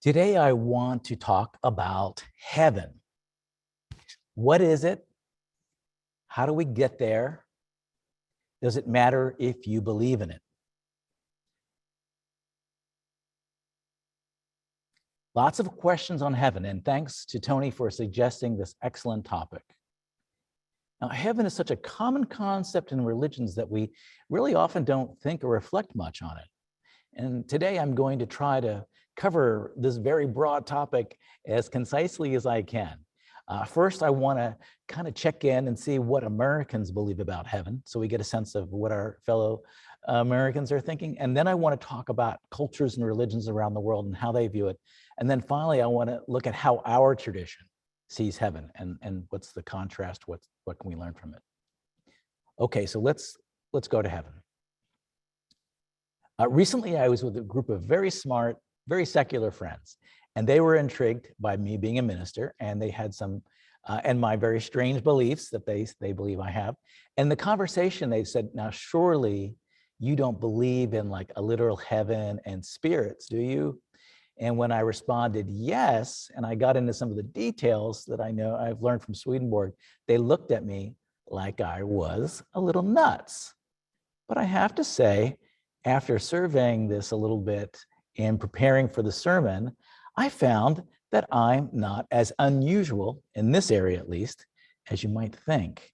Today, I want to talk about heaven. What is it? How do we get there? Does it matter if you believe in it? Lots of questions on heaven, and thanks to Tony for suggesting this excellent topic. Now, heaven is such a common concept in religions that we really often don't think or reflect much on it. And today I'm going to try to cover this very broad topic as concisely as I can. First, I want to kind of check in and see what Americans believe about heaven, so we get a sense of what our fellow Americans are thinking. And then I want to talk about cultures and religions around the world and how they view it. And then finally, I want to look at how our tradition sees heaven and what's the contrast, what can we learn from it. Okay, so let's go to heaven. Recently, I was with a group of very smart, very secular friends, and they were intrigued by me being a minister, and they had some, and my very strange beliefs that they believe I have. And the conversation, they said, now, surely you don't believe in like a literal heaven and spirits, do you? And when I responded, yes, and I got into some of the details that I know I've learned from Swedenborg, they looked at me like I was a little nuts. But I have to say, after surveying this a little bit and preparing for the sermon, I found that I'm not as unusual, in this area at least, as you might think.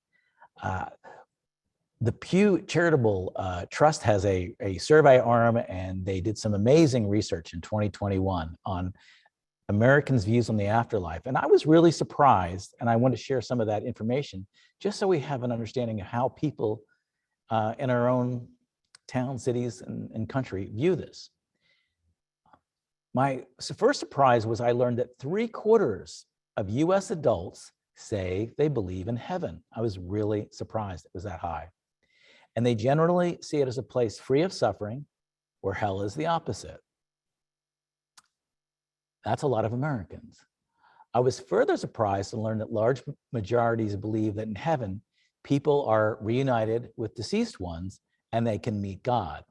The Pew Charitable Trust has a survey arm, and they did some amazing research in 2021 on Americans' views on the afterlife. And I was really surprised, and I want to share some of that information just so we have an understanding of how people in our own towns, cities, and country view this. My first surprise was I learned that 3/4 of US adults say they believe in heaven. I was really surprised it was that high. And they generally see it as a place free of suffering, where hell is the opposite. That's a lot of Americans. I was further surprised to learn that large majorities believe that in heaven, people are reunited with deceased ones and they can meet God.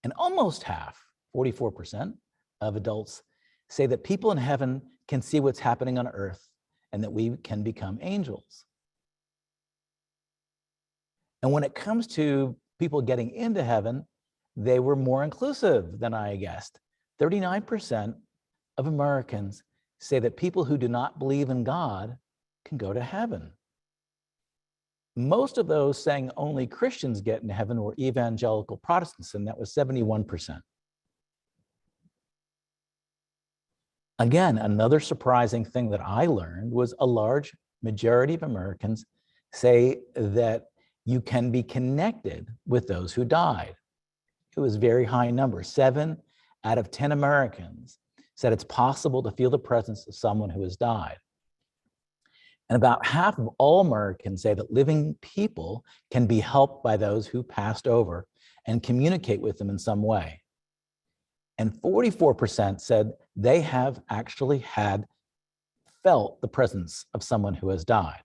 And almost half, 44% of adults, say that people in heaven can see what's happening on earth and that we can become angels. And when it comes to people getting into heaven, they were more inclusive than I guessed. 39% of Americans say that people who do not believe in God can go to heaven. Most of those saying only Christians get into heaven were evangelical Protestants, and that was 71%. Again, another surprising thing that I learned was a large majority of Americans say that you can be connected with those who died. It was a very high number. 7 out of 10 Americans said it's possible to feel the presence of someone who has died. And about half of all Americans say that living people can be helped by those who passed over and communicate with them in some way. And 44% said they have actually felt the presence of someone who has died.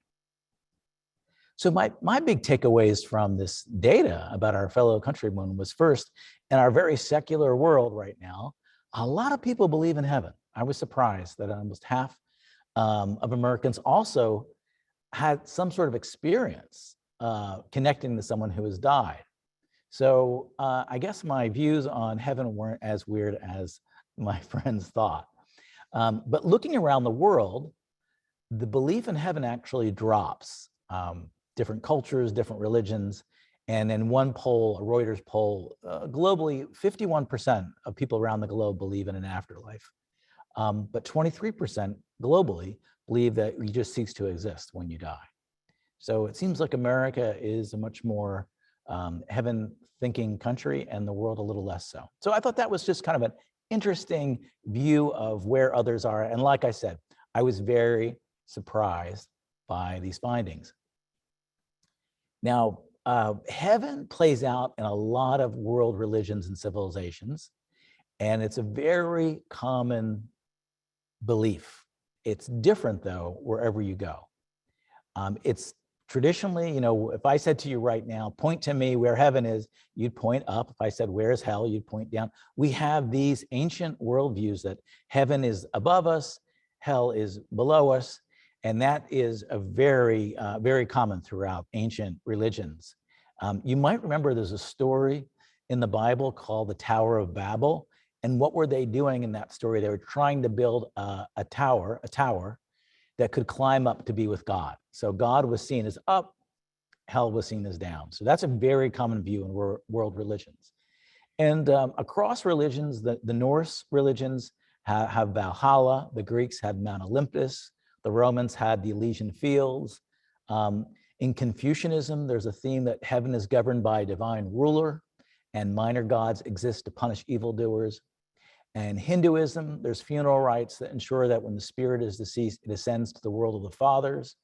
So my big takeaways from this data about our fellow countrymen was, first, in our very secular world right now, a lot of people believe in heaven. I was surprised that almost half of Americans also had some sort of experience connecting to someone who has died. So I guess my views on heaven weren't as weird as my friends thought. But looking around the world, the belief in heaven actually drops. Different cultures, different religions. And in one poll, a Reuters poll, globally, 51% of people around the globe believe in an afterlife. But 23% globally believe that you just cease to exist when you die. So it seems like America is a much more heaven-thinking country, and the world a little less so. So I thought that was just kind of an interesting view of where others are. And like I said, I was very surprised by these findings. Now, heaven plays out in a lot of world religions and civilizations, and it's a very common belief. It's different, though, wherever you go. It's Traditionally, if I said to you right now, point to me where heaven is, you'd point up. If I said, where's hell, you'd point down. We have these ancient worldviews that heaven is above us, hell is below us, and that is a very, very common throughout ancient religions. You might remember there's a story in the Bible called the Tower of Babel. And what were they doing in that story? They were trying to build a tower that could climb up to be with God. So God was seen as up, hell was seen as down. So that's a very common view in world religions. And across religions, the Norse religions have Valhalla, the Greeks had Mount Olympus, the Romans had the Elysian Fields. In Confucianism, there's a theme that heaven is governed by a divine ruler and minor gods exist to punish evildoers. And Hinduism, there's funeral rites that ensure that when the spirit is deceased, it ascends to the world of the fathers.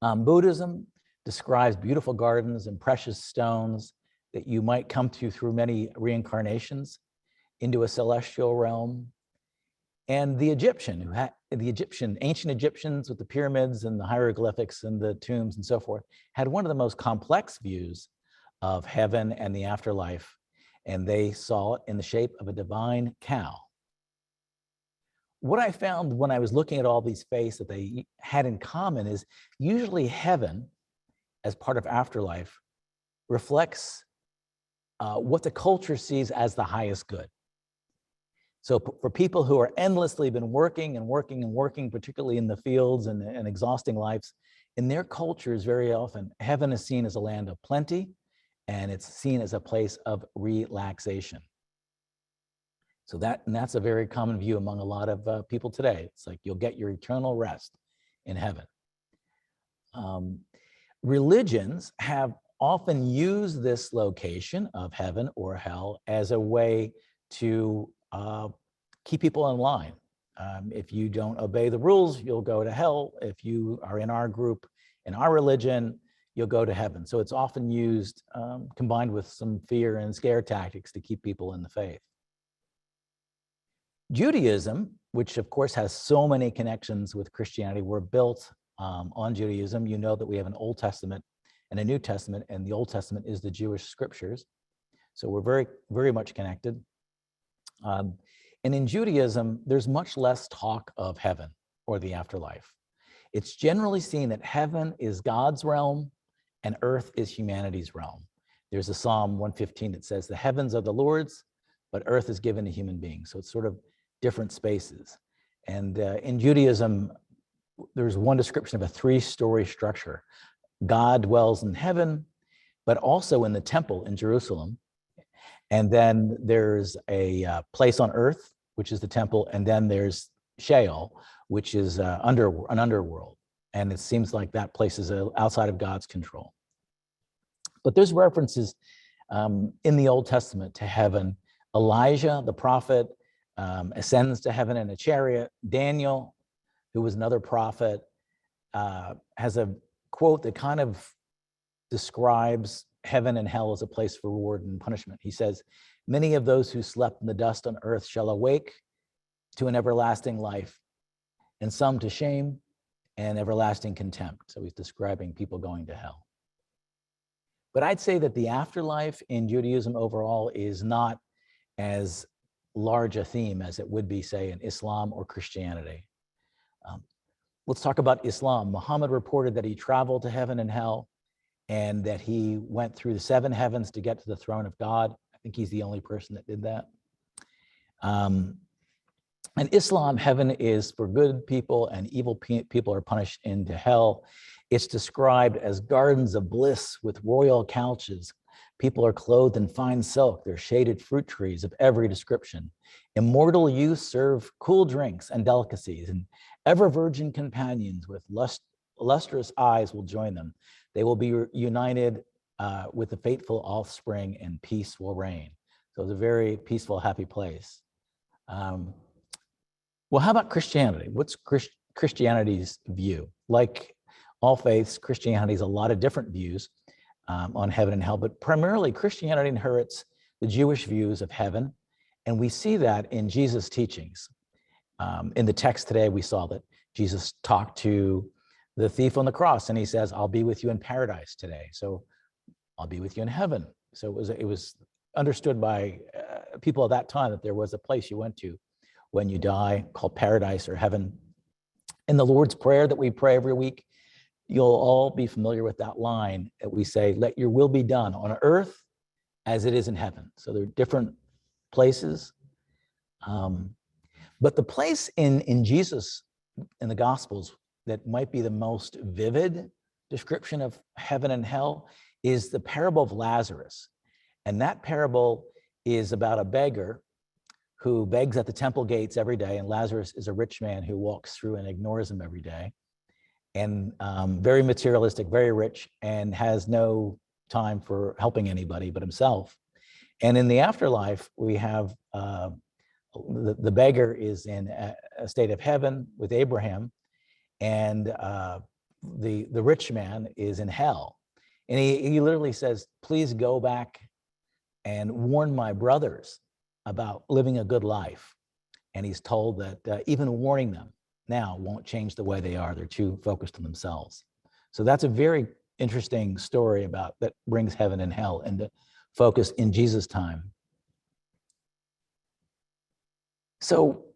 Buddhism describes beautiful gardens and precious stones that you might come to through many reincarnations into a celestial realm. And the ancient Egyptians with the pyramids and the hieroglyphics and the tombs and so forth had one of the most complex views of heaven and the afterlife. And they saw it in the shape of a divine cow. What I found when I was looking at all these faiths that they had in common is usually heaven, as part of afterlife, reflects what the culture sees as the highest good. So for people who are endlessly been working and working and working, particularly in the fields and exhausting lives, in their cultures, very often, heaven is seen as a land of plenty, and it's seen as a place of relaxation. So that's a very common view among a lot of people today. It's like you'll get your eternal rest in heaven. Religions have often used this location of heaven or hell as a way to keep people in line. If you don't obey the rules, you'll go to hell. If you are in our group, in our religion, you'll go to heaven. So it's often used combined with some fear and scare tactics to keep people in the faith. Judaism, which of course has so many connections with Christianity, were built on Judaism. You know that we have an Old Testament and a New Testament, and the Old Testament is the Jewish scriptures. So we're very, very much connected. And in Judaism, there's much less talk of heaven or the afterlife. It's generally seen that heaven is God's realm and earth is humanity's realm. There's a Psalm 115 that says, the heavens are the Lord's, but earth is given to human beings. So it's sort of different spaces. And in Judaism, there's one description of a three-story structure. God dwells in heaven, but also in the temple in Jerusalem. And then there's a place on earth, which is the temple. And then there's Sheol, which is an underworld. And it seems like that place is outside of God's control. But there's references in the Old Testament to heaven. Elijah, the prophet, ascends to heaven in a chariot. Daniel, who was another prophet, has a quote that kind of describes heaven and hell as a place for reward and punishment. He says, many of those who slept in the dust on earth shall awake to an everlasting life, and some to shame and everlasting contempt. So he's describing people going to hell. But I'd say that the afterlife in Judaism overall is not as large a theme as it would be, say, in Islam or Christianity. Let's talk about Islam. Muhammad reported that he traveled to heaven and hell, and that he went through the 7 heavens to get to the throne of God. I think he's the only person that did that. In Islam, heaven is for good people and evil people are punished into hell. It's described as gardens of bliss with royal couches. People are clothed in fine silk. They're shaded fruit trees of every description. Immortal youth serve cool drinks and delicacies, and ever virgin companions with lustrous eyes will join them. They will be united with the faithful offspring, and peace will reign. So it's a very peaceful, happy place. Well, how about Christianity? What's Christianity's view? Like all faiths, Christianity has a lot of different views on heaven and hell, but primarily Christianity inherits the Jewish views of heaven, and we see that in Jesus' teachings. In the text today, we saw that Jesus talked to the thief on the cross, and he says, I'll be with you in paradise today. So I'll be with you in heaven. So it was understood by people at that time that there was a place you went to when you die called paradise or heaven. In the Lord's Prayer that we pray every week, you'll all be familiar with that line that we say, let your will be done on earth as it is in heaven. So there are different places. But the place in Jesus, in the Gospels, that might be the most vivid description of heaven and hell is the parable of Lazarus. And that parable is about a beggar who begs at the temple gates every day, and Lazarus is a rich man who walks through and ignores him every day, and very materialistic, very rich, and has no time for helping anybody but himself. And in the afterlife, we have the beggar is in a state of heaven with Abraham, and the rich man is in hell. And he literally says, please go back and warn my brothers about living a good life. And he's told that even warning them now won't change the way they are. They're too focused on themselves. So that's a very interesting story about that brings heaven and hell into focus in Jesus' time. So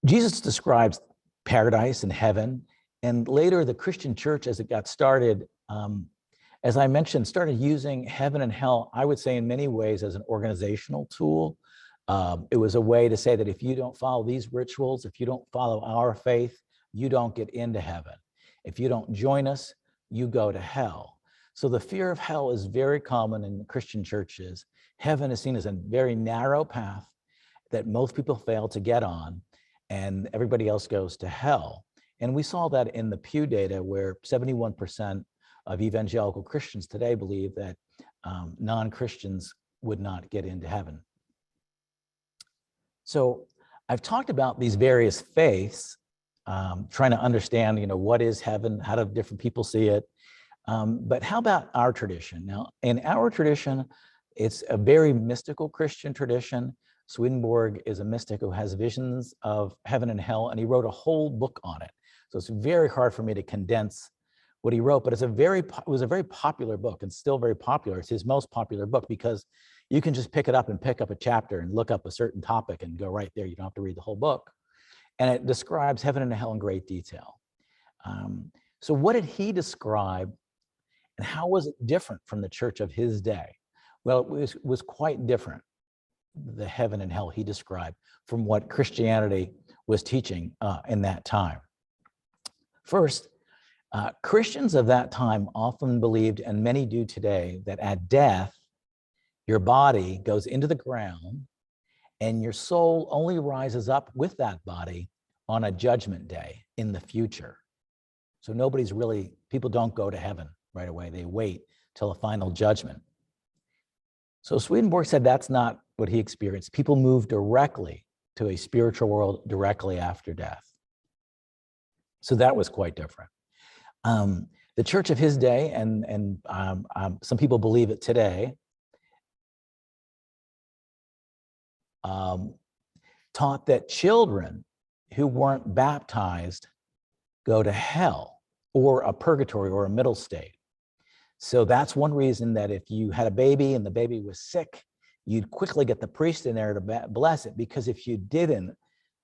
Jesus describes paradise and heaven, and later the Christian church, as it got started, as I mentioned, started using heaven and hell, I would say in many ways as an organizational tool. It was a way to say that if you don't follow these rituals, if you don't follow our faith, you don't get into heaven. If you don't join us, you go to hell. So the fear of hell is very common in Christian churches. Heaven is seen as a very narrow path that most people fail to get on, and everybody else goes to hell. And we saw that in the Pew data, where 71% of evangelical Christians today believe that non-Christians would not get into heaven. So I've talked about these various faiths, trying to understand, what is heaven? How do different people see it? But how about our tradition? Now, in our tradition, it's a very mystical Christian tradition. Swedenborg is a mystic who has visions of heaven and hell, and he wrote a whole book on it. So it's very hard for me to condense what he wrote, but it was a very popular book, and still very popular. It's his most popular book because you can just pick it up and pick up a chapter and look up a certain topic and go right there. You don't have to read the whole book. And it describes heaven and hell in great detail. So what did he describe, and how was it different from the church of his day? Well, it was quite different, the heaven and hell he described, from what Christianity was teaching in that time. First, Christians of that time often believed, and many do today, that at death, your body goes into the ground and your soul only rises up with that body on a judgment day in the future. So people don't go to heaven right away. They wait till a final judgment. So Swedenborg said that's not what he experienced. People move directly to a spiritual world directly after death. So that was quite different. The church of his day, and some people believe it today, taught that children who weren't baptized go to hell or a purgatory or a middle state. So that's one reason that if you had a baby and the baby was sick, you'd quickly get the priest in there to bless it, because if you didn't,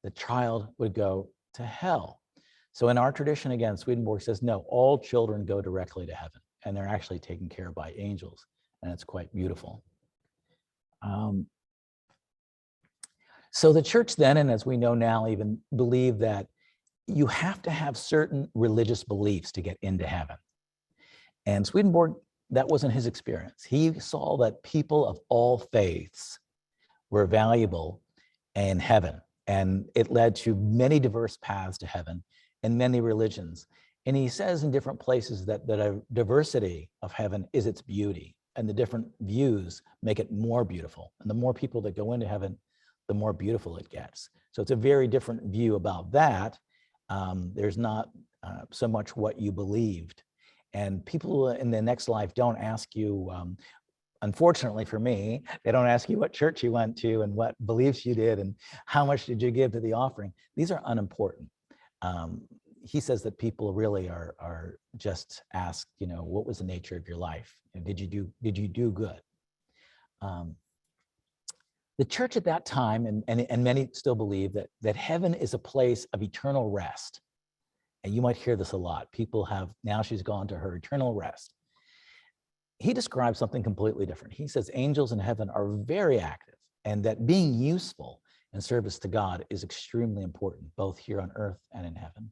the child would go to hell. So in our tradition, again, Swedenborg says, no, all children go directly to heaven, and they're actually taken care of by angels, and it's quite beautiful. So the church then, and as we know now, even believe that you have to have certain religious beliefs to get into heaven. And Swedenborg, that wasn't his experience. He saw that people of all faiths were valuable in heaven, and it led to many diverse paths to heaven and many religions. And he says in different places that a diversity of heaven is its beauty, and the different views make it more beautiful. And the more people that go into heaven, the more beautiful it gets. So it's a very different view about that. There's not so much what you believed. And people in the next life don't ask you, unfortunately for me, they don't ask you what church you went to and what beliefs you did and how much did you give to the offering. These are unimportant. he says that people really are just asked, what was the nature of your life? And did you do good? The church at that time, and many still believe that heaven is a place of eternal rest. And you might hear this a lot. People have, now she's gone to her eternal rest. He describes something completely different. He says angels in heaven are very active, and that being useful in service to God is extremely important, both here on earth and in heaven.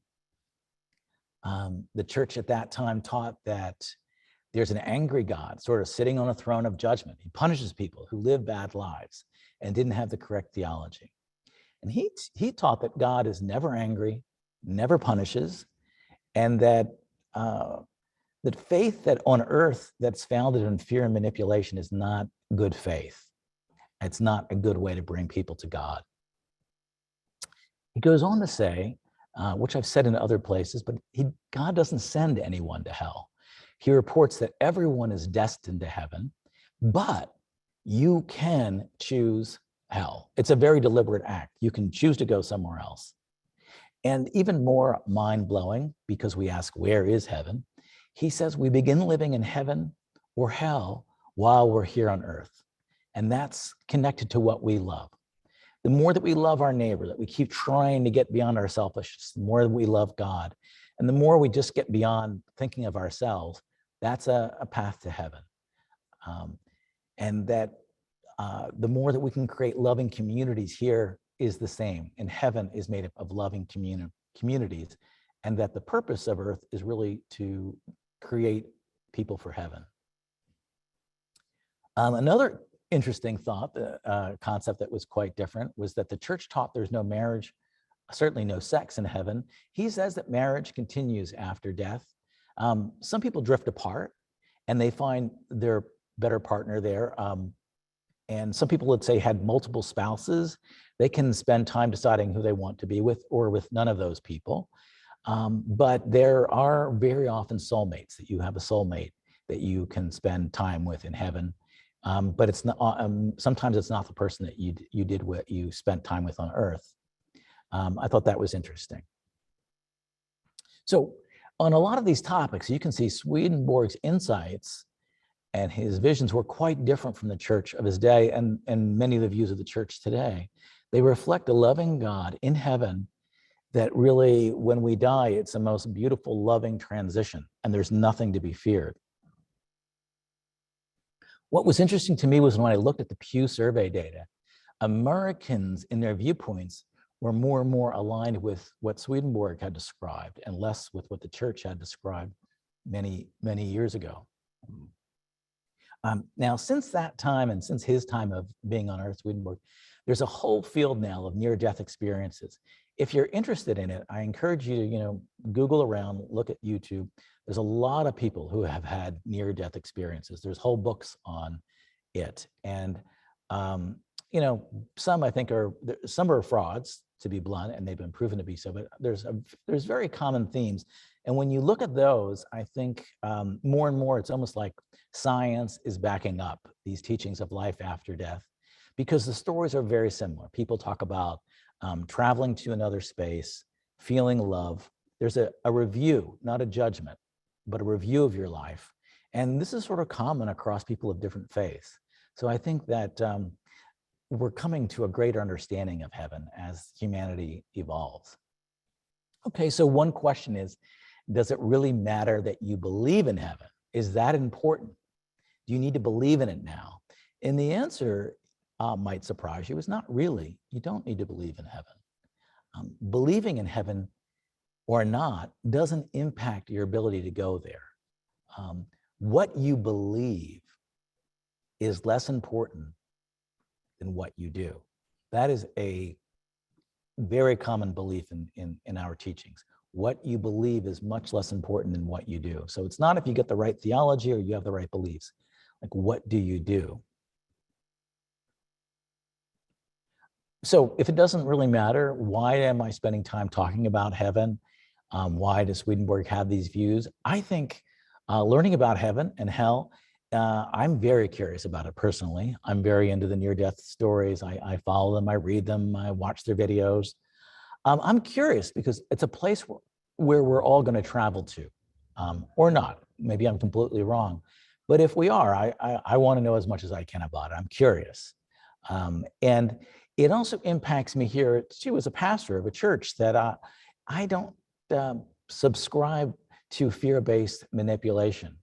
The church at that time taught that there's an angry God sort of sitting on a throne of judgment. He punishes people who live bad lives and didn't have the correct theology. And he taught that God is never angry, never punishes, and that that faith that on earth that's founded in fear and manipulation is not good faith. It's not a good way to bring people to God. He goes on to say, which I've said in other places, but God doesn't send anyone to hell. He reports that everyone is destined to heaven, but you can choose hell. It's a very deliberate act. You can choose to go somewhere else. And even more mind-blowing, because we ask, where is heaven? He says we begin living in heaven or hell while we're here on earth. And that's connected to what we love. The more that we love our neighbor, that we keep trying to get beyond our selfishness, the more that we love God, and the more we just get beyond thinking of ourselves, that's a path to heaven. And that the more that we can create loving communities here is the same. And heaven is made up of loving communities, and that the purpose of earth is really to create people for heaven. Another interesting thought, concept that was quite different, was that the church taught there's no marriage, certainly no sex in heaven. He says that marriage continues after death. Some people drift apart and they find their better partner there. And some people would say had multiple spouses. They can spend time deciding who they want to be with or with none of those people. But there are very often soulmates, that you have a soulmate that you can spend time with in heaven. But it's not, sometimes it's not the person that you did what you spent time with on earth. I thought that was interesting. So on a lot of these topics, you can see Swedenborg's insights and his visions were quite different from the church of his day and many of the views of the church today. They reflect a loving God in heaven that really, when we die, it's the most beautiful, loving transition, and there's nothing to be feared. What was interesting to me was when I looked at the Pew survey data, Americans in their viewpoints were more and more aligned with what Swedenborg had described and less with what the church had described many, many years ago. Now, since that time and since his time of being on earth, Swedenborg, there's a whole field now of near-death experiences. If you're interested in it, I encourage you to, Google around, look at YouTube. There's a lot of people who have had near-death experiences. There's whole books on it. And, some I think some are frauds, to be blunt, and they've been proven to be so, but there's very common themes. And when you look at those, I think more and more, it's almost like science is backing up these teachings of life after death, because the stories are very similar. People talk about traveling to another space, feeling love. There's a review, not a judgment, but a review of your life. And this is sort of common across people of different faiths. So I think that we're coming to a greater understanding of heaven as humanity evolves. Okay, so one question is, does it really matter that you believe in heaven? Is that important? Do you need to believe in it now? And the answer might surprise you, is not really. You don't need to believe in heaven. Believing in heaven or not doesn't impact your ability to go there. What you believe is less important than what you do. That is a very common belief in our teachings. What you believe is much less important than what you do. So it's not if you get the right theology or you have the right beliefs. Like, what do you do? So if it doesn't really matter, why am I spending time talking about heaven? Why does Swedenborg have these views? I think learning about heaven and hell, I'm very curious about it personally. I'm very into the near-death stories. I follow them, I read them, I watch their videos. I'm curious because it's a place where we're all going to travel to, or not. Maybe I'm completely wrong. But if we are, I want to know as much as I can about it. I'm curious. And it also impacts me here, too, as a pastor of a church, that I don't subscribe to fear-based manipulation,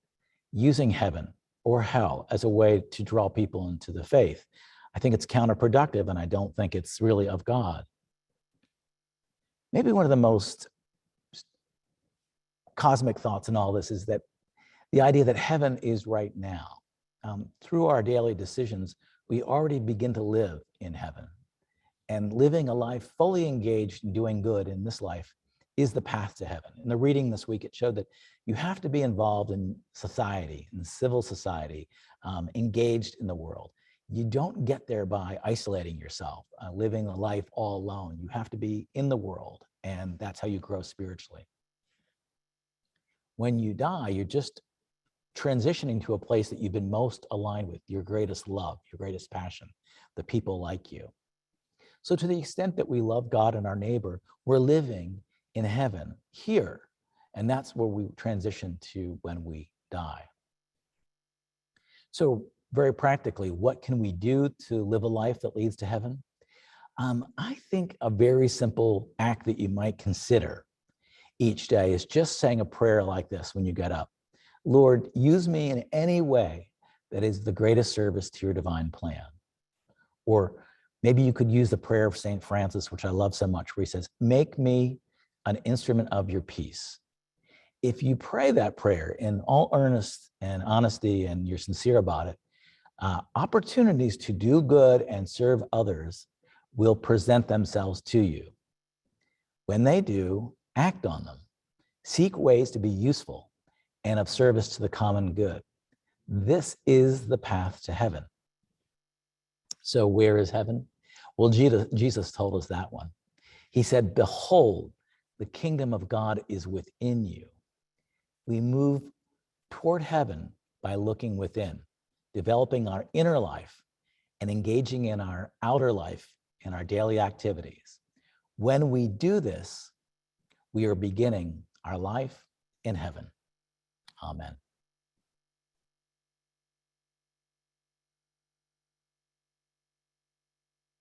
using heaven or hell as a way to draw people into the faith. I think it's counterproductive, and I don't think it's really of God. Maybe one of the most cosmic thoughts in all this is that the idea that heaven is right now. Through our daily decisions, we already begin to live in heaven. And living a life fully engaged in doing good in this life is the path to heaven. In the reading this week, it showed that you have to be involved in society, in civil society, engaged in the world. You don't get there by isolating yourself, living a life all alone. You have to be in the world, and that's how you grow spiritually. When you die, you're just transitioning to a place that you've been most aligned with, your greatest love, your greatest passion, the people like you. So to the extent that we love God and our neighbor, we're living in heaven here. And that's where we transition to when we die. So very practically, what can we do to live a life that leads to heaven? I think a very simple act that you might consider each day is just saying a prayer like this when you get up. Lord, use me in any way that is the greatest service to your divine plan. Or maybe you could use the prayer of St. Francis, which I love so much, where he says, make me an instrument of your peace. If you pray that prayer in all earnest and honesty and you're sincere about it, opportunities to do good and serve others will present themselves to you. When they do, act on them. Seek ways to be useful and of service to the common good. This is the path to heaven. So where is heaven? Well, Jesus told us that one. He said, behold, the kingdom of God is within you. We move toward heaven by looking within, developing our inner life and engaging in our outer life and our daily activities. When we do this, we are beginning our life in heaven. Amen.